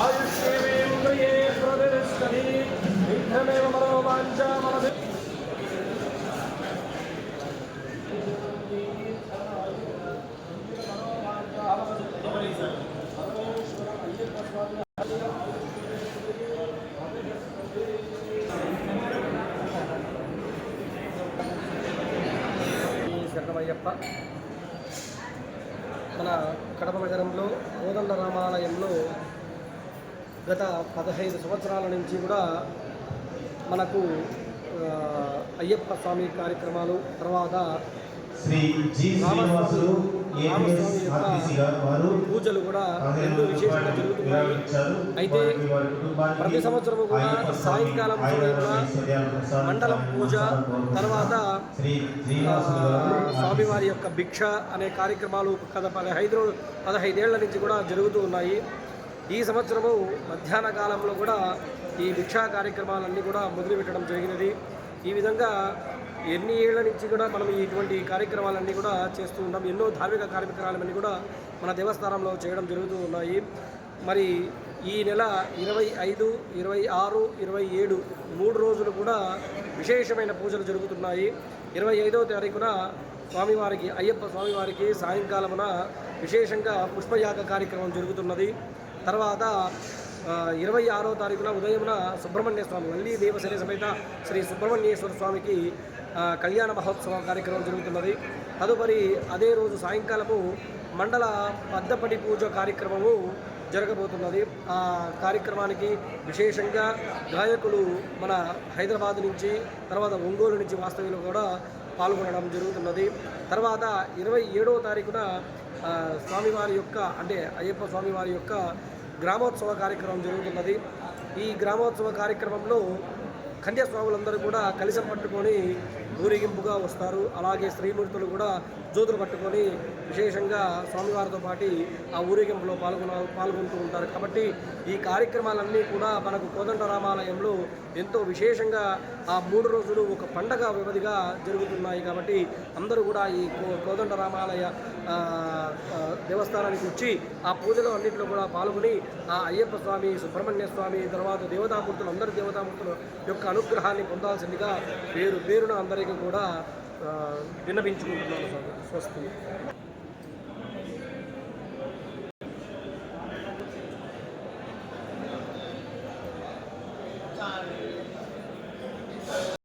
आयुष्येवेन्द्रिये प्रतिष्ठति विघ्नमेव मनोवाञ्छा मनसि శరణమయ్యప్ప. మన కడప నగరంలో కోదండ రామాలయంలో గత 15 సంవత్సరాల నుంచి కూడా మనకు అయ్యప్ప స్వామి కార్యక్రమాలు, తర్వాత రామస్వామి యొక్క పూజలు కూడా ఎంతో విశేషంగా జరుగుతున్నాయి. అయితే ప్రతి సంవత్సరము కూడా సాయంకాలం సమయంలో మండలం పూజ, తర్వాత స్వామివారి యొక్క భిక్ష అనే కార్యక్రమాలు గత 15 ఏళ్ల నుంచి కూడా జరుగుతూ ఉన్నాయి. ఈ సంవత్సరము మధ్యాహ్న కాలంలో కూడా ఈ భిక్షా కార్యక్రమాలన్నీ కూడా మొదలుపెట్టడం జరిగినది. ఈ విధంగా ఎన్ని ఏళ్ల నుంచి కూడా మనం ఇటువంటి కార్యక్రమాలన్నీ కూడా చేస్తూ ఉంటాం. ఎన్నో ధార్మిక కార్యక్రమాలన్నీ కూడా మన దేవస్థానంలో చేయడం జరుగుతూ ఉన్నాయి. మరి ఈ నెల 25, 26, 27 3 రోజులు కూడా విశేషమైన పూజలు జరుగుతున్నాయి. 25వ తారీఖున స్వామివారికి, అయ్యప్ప స్వామివారికి సాయంకాలమున విశేషంగా పుష్పయాగ కార్యక్రమం జరుగుతున్నది. తర్వాత 26వ తారీఖున ఉదయమున సుబ్రహ్మణ్య స్వామి, వల్లి దేవసేన సమేత శ్రీ సుబ్రహ్మణ్యేశ్వర స్వామికి కళ్యాణ మహోత్సవ కార్యక్రమం జరుగుతున్నది. తదుపరి అదే రోజు సాయంకాలము మండల పద్దపడి పూజ కార్యక్రమము జరగబోతున్నది. ఆ కార్యక్రమానికి విశేషంగా గాయకులు మన హైదరాబాద్ నుంచి, తర్వాత ఒంగోలు నుంచి వాస్తవ్యులు కూడా పాల్గొనడం జరుగుతున్నది. తర్వాత 27వ తారీఖున స్వామివారి యొక్క, అంటే అయ్యప్ప స్వామివారి యొక్క గ్రామోత్సవ కార్యక్రమం జరుగుతున్నది. ఈ గ్రామోత్సవ కార్యక్రమంలో కన్యాస్వాములందరూ కూడా కలిసి పట్టుకొని ఊరేగింపుగా వస్తారు. అలాగే స్త్రీమూర్తులు కూడా జ్యోతులు పట్టుకొని విశేషంగా స్వామివారితో పాటు ఆ ఊరేగింపులో పాల్గొంటూ ఉంటారు. కాబట్టి ఈ కార్యక్రమాలన్నీ కూడా మనకు కోదండ రామాలయంలో ఎంతో విశేషంగా ఆ 3 రోజులు ఒక పండగ వ్యవధిగా జరుగుతున్నాయి. కాబట్టి అందరూ కూడా ఈ కోదండ రామాలయ దేవస్థానానికి వచ్చి ఆ పూజలో అన్నింటిలో కూడా పాల్గొని ఆ అయ్యప్ప స్వామి, సుబ్రహ్మణ్య స్వామి, తర్వాత దేవతామూర్తులు, అందరి దేవతామూర్తుల యొక్క అనుగ్రహాన్ని పొందాల్సిందిగా పేరున అందరికీ కూడా విన్నపించుకుంటున్నాను. స్వస్తి.